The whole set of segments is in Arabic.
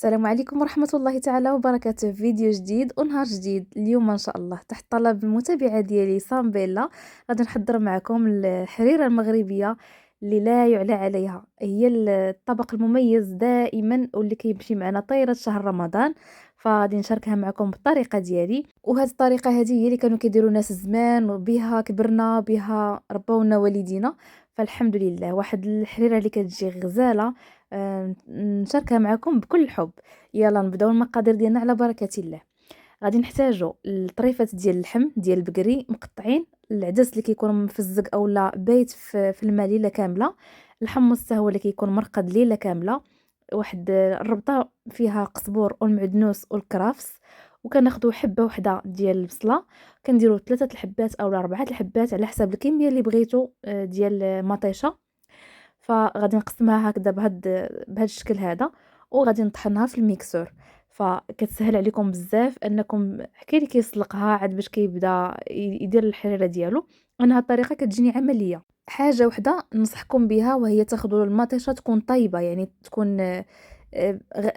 السلام عليكم ورحمة الله تعالى وبركاته. في فيديو جديد ونهار جديد. اليوم ان شاء الله تحت طلب المتابعة ديالي سامبيلا غادي نحضر معكم الحريرة المغربية اللي لا يعلى عليها. هي الطبق المميز دائما واللي كيمشي معنا طيلة شهر رمضان، فغادي نشاركها معكم بالطريقة ديالي. وهذه الطريقة هذه هي اللي كانوا كيديروا ناس زمان وبها كبرنا بها ربونا والدينا، فالحمد لله واحد الحريرة اللي كتجي غزالة. نشاركها معكم بكل الحب. يلا نبداو المقادير ديالنا على بركه الله. غادي نحتاجوا الطريفات ديال اللحم ديال البقري مقطعين، العدس اللي كيكون مفزق اولا بايت في الماء ليله كامله، الحمص حتى هو اللي كيكون مرقد ليله كامله، واحد الربطه فيها قزبور والمعدنوس والكرافس، وكناخذوا حبه وحده ديال البصله، كنديروا 3 الحبات اولا 4 الحبات على حسب الكميه اللي بغيتو ديال مطيشه. فغادي نقسمها هكذا بهذا الشكل هذا، وغادي نطحنها في الميكسور. فكتسهل عليكم بزاف انكم حكي اللي كيسلقها عاد باش كيبدا يدير الحريره ديالو. انا هاد الطريقه كتجيني عمليه. حاجه وحده ننصحكم بها وهي تاخذوا المطيشه تكون طيبه، يعني تكون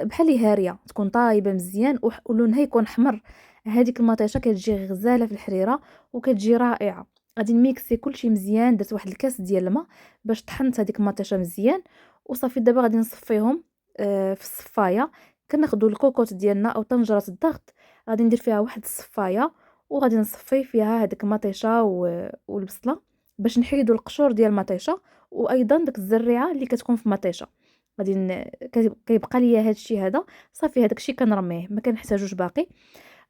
بحال هاريه، تكون طايبه مزيان ولونها يكون احمر. هذيك المطيشه كتجي غزاله في الحريره وكتجي رائعه. غادي نميكسي كلشي مزيان، درت واحد الكاس ديال الماء باش طحنت هذيك المطيشه مزيان وصافي. دابا غادي نصفيهم في الصفايه. كناخذوا الكوكوط ديالنا او طنجره الضغط، غادي ندير فيها واحد الصفايه وغادي نصفي فيها هذيك المطيشه والبصله باش نحيدوا القشور ديال المطيشه، وايضا داك الزريعه اللي كتكون في المطيشه. غادي كيبقى ليا هذا الشيء هذا صافي. هذاك الشيء كنرميه ما كنحتاجوش باقي.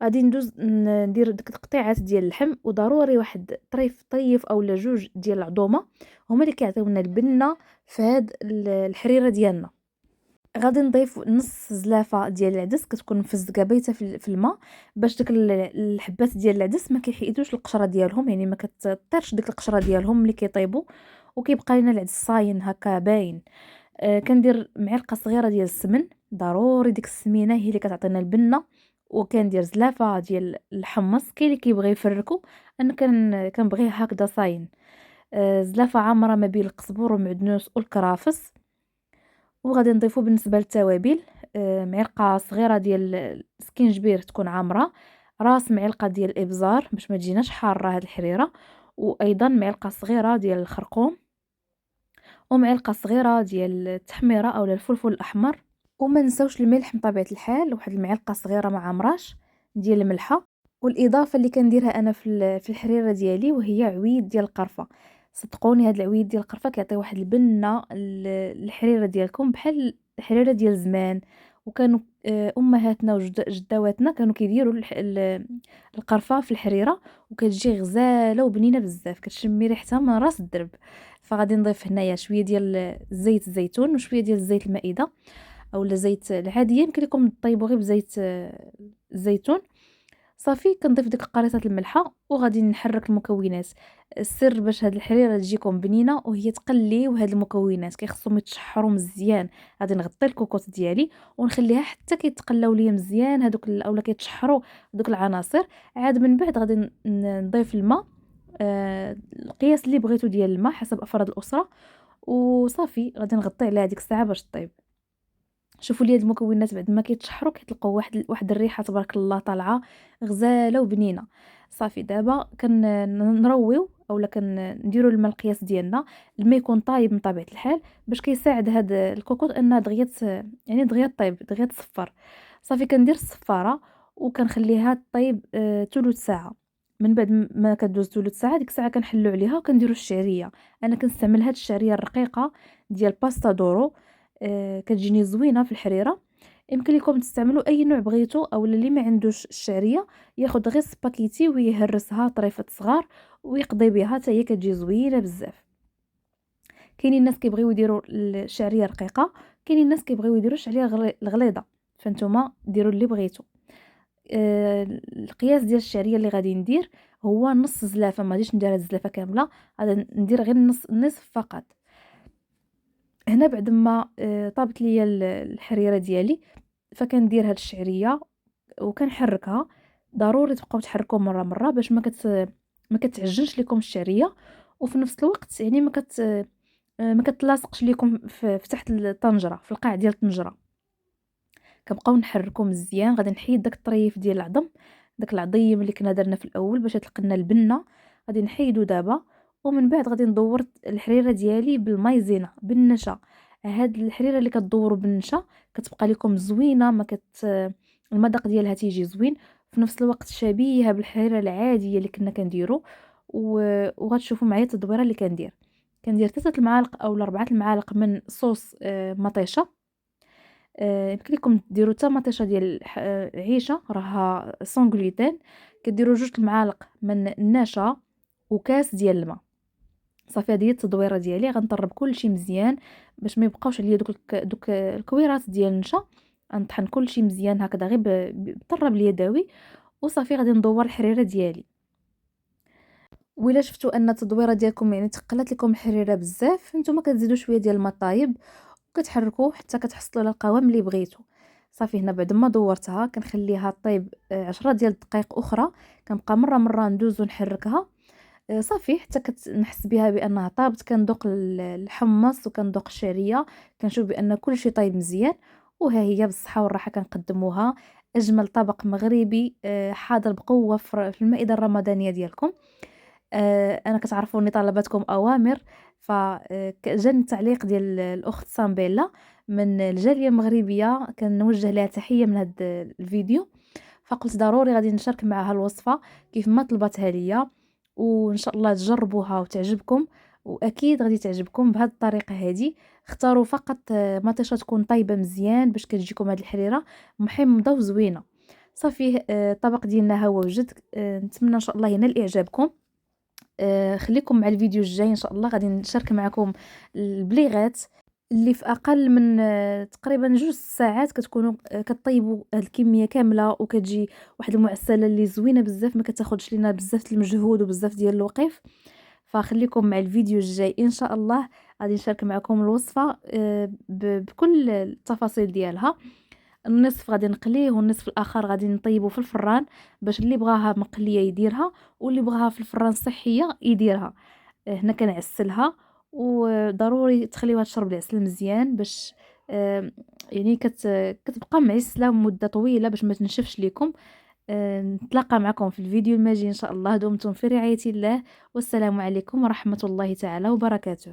غادي ندوز ندير ديك التقطيعات ديال اللحم، وضروري واحد طريف اولا جوج ديال العظومه هما اللي كيعطيونا البنه في هاد الحريره ديالنا. غادي نضيف نص زلافه ديال العدس كتكون مفزقه بايته في الماء، باش داك الحبات ديال العدس ما كيحيدوش القشره ديالهم، يعني ما كتطيرش ديك القشره ديالهم ملي كيطيبوا، وكيبقى لنا العدس صاين هكا باين. كندير معلقه صغيره ديال السمن، ضروري ديك السمينه هي اللي كتعطينا البنه. وكندير زلافه ديال الحمص، كاين اللي كيبغي يفركو، انا كنبغيه هكذا صاين. زلافه عامره ما بين القزبور والمعدنوس والكرافس. وغادي نضيفو بالنسبه للتوابل معلقه صغيره ديال السكينجبير تكون عامره، راس معلقه ديال الابزار باش ما تجيناش حاره هاد الحريره، وايضا معلقه صغيره ديال الخرقوم، ومعلقه صغيره ديال التحميره اولا الفلفل الاحمر. وما نساوش الملح بطبيعه الحال، واحد المعلقه صغيره ما عمراش ديال الملحه. والاضافه اللي كنديرها انا في الحريره ديالي وهي عويد ديال القرفه. صدقوني هاد العويد ديال القرفه كيعطي واحد البنه الحريره ديالكم بحال الحريره ديال زمان. وكانوا امهاتنا وجداواتنا كانوا كيديروا القرفه في الحريره، وكتجي غزاله وبنينه بزاف، كتشمي ريحتها من راس الدرب. فغادي نضيف هنايا شويه ديال زيت الزيتون وشويه ديال زيت المائده اولا زيت العاديه، يمكن لكم طيبوا غير بزيت الزيتون. صافي كنضيف ديك قريصه الملحه وغادي نحرك المكونات. السر باش هاد الحريره تجيكم بنينه وهي تقليو هاد المكونات، كيخصهم يتشحروا مزيان. غادي نغطي الكوكوط ديالي ونخليها حتى كيتقلاو ليا مزيان هادوك اولا كيتشحروا دوك العناصر. عاد من بعد غادي نضيف الماء، القياس اللي بغيتو ديال الماء حسب افراد الاسره، وصافي غادي نغطي عليها ديك الساعه باش طيب. شوفوا لي هاد المكونات بعد ما كيتشحروا كيطلقوا واحد الريحه تبارك الله طالعه غزاله وبنينه. صافي دابا كنرويو اولا كنديروا الماء القياس ديالنا. الماء يكون طايب من طبيعه الحال باش كيساعد هاد الكوكوط انها دغيا يعني دغيا طيب دغيا تصفر. صافي كندير الصفاره وكنخليها طيب ثلث ساعه. من بعد ما كدوز ثلث ساعه ديك الساعه كنحلو عليها وكنديروا الشعريه. انا كنستعمل هاد الشعريه الرقيقه ديال باستا دورو، كتجيني زوينه في الحريره. يمكن لكم تستعملوا اي نوع بغيتو، او اللي ما عندوش الشعريه ياخذ غير سباكيتي ويهرسها طريفات صغار ويقضي بها حتى هي كتجي زوينه بزاف. كاينين الناس كيبغيو يديروا الشعريه رقيقه، كاينين الناس كيبغيو يديروا الشعريه الغليظه، فانتوما ديروا اللي بغيتو. القياس ديال الشعريه اللي غادي ندير هو نص زلافه، ما غاديش ندير هاد الزلافه كامله، غادي ندير غير النصف فقط. هنا بعد ما طابت ليا الحريره ديالي فكندير هاد الشعريه وكنحركها. ضروري تبقاو تحركوا مره مره باش ما كتعجنش لكم الشعريه، وفي نفس الوقت يعني ما كتلاصقش لكم في تحت الطنجره في القاع ديال الطنجره. كنبقاو نحركو مزيان. غادي نحيد داك الطريف ديال العظم، داك العظيم اللي كنا درنا في الاول باش يطلق لنا البنه، غادي نحيدو دابا. ومن بعد غادي ندور الحريره ديالي بالمايزينا بالنشا. هاد الحريره اللي كدورو بالنشا كتبقى لكم زوينه، ما المذاق ديالها تيجي زوين، في نفس الوقت شبيهه بالحريره العاديه اللي كنا كنديرو. وغتشوفوا معايا التدويره اللي كندير 3 المعالق او 4 المعالق من صوص مطيشه. يمكن لكم ديروا حتى مطيشه ديال عيشه راها سون غلوتين. كديروا 2 المعالق من النشا وكاس ديال الماء. صافي هذه هي التدويره ديالي. غنطرب كلشي مزيان باش ما يبقاوش عليا دوك الكويرات ديال النشا. غنطحن كلشي مزيان هكذا غير بالطرب اليدوي. وصافي غادي ندور الحريره ديالي. وإلا شفتوا ان التدويره ديالكم يعني تقلات لكم الحريره بزاف، نتوما كتزيدوا شويه ديال الماء طايب وكتحركوه حتى كتحصلوا على القوام اللي بغيتو. صافي هنا بعد ما دورتها كنخليها طيب 10 ديال الدقائق اخرى. كنبقى مره ندوز ونحركها صافي حتى كنحس بها بانها طابت. كندوق الحمص وكندوق الشعريه، كنشوف بان كلشي طيب مزيان. وها هي بالصحه والراحه كنقدموها اجمل طبق مغربي حاضر بقوه في المائده الرمضانيه ديالكم. انا كتعرفوني طلباتكم اوامر، فجاني التعليق ديال الاخت سامبيلا من الجاليه المغربيه، كنوجه لها تحيه من هذا الفيديو. فقلت ضروري غادي نشارك معها الوصفه كيف ما طلبتها ليا، وان شاء الله تجربوها وتعجبكم. واكيد غادي تعجبكم بهذه الطريقه هذه. اختاروا فقط مطيشه تكون طيبه مزيان باش كتجيكم هذه الحريره محمضه وزوينه. صافي الطبق ديالنا ها هو وجد. نتمنى ان شاء الله ينال اعجابكم. خليكم مع الفيديو الجاي ان شاء الله. غادي نشارك معكم البليغات اللي في اقل من تقريبا 2 ساعات كتكونوا كطيبوا هاد الكميه كامله، وكتجي واحد المعسله اللي زوينه بزاف، ما كتاخذش لينا بزاف المجهود وبزاف ديال الوقت. فخليكم مع الفيديو الجاي ان شاء الله. غادي نشارك معكم الوصفه بكل التفاصيل ديالها. النصف غادي نقليه والنصف الاخر غادي نطيبه في الفران، باش اللي بغاها مقليه يديرها واللي بغاها في الفران صحيه يديرها. هنا كنعسلها، وضروري تخليوها تشرب العسل مزيان باش يعني كتبقى معسله مده طويله باش ما تنشفش لكم. نتلاقى معكم في الفيديو الماجي ان شاء الله. دمتم في رعايه الله، والسلام عليكم ورحمه الله تعالى وبركاته.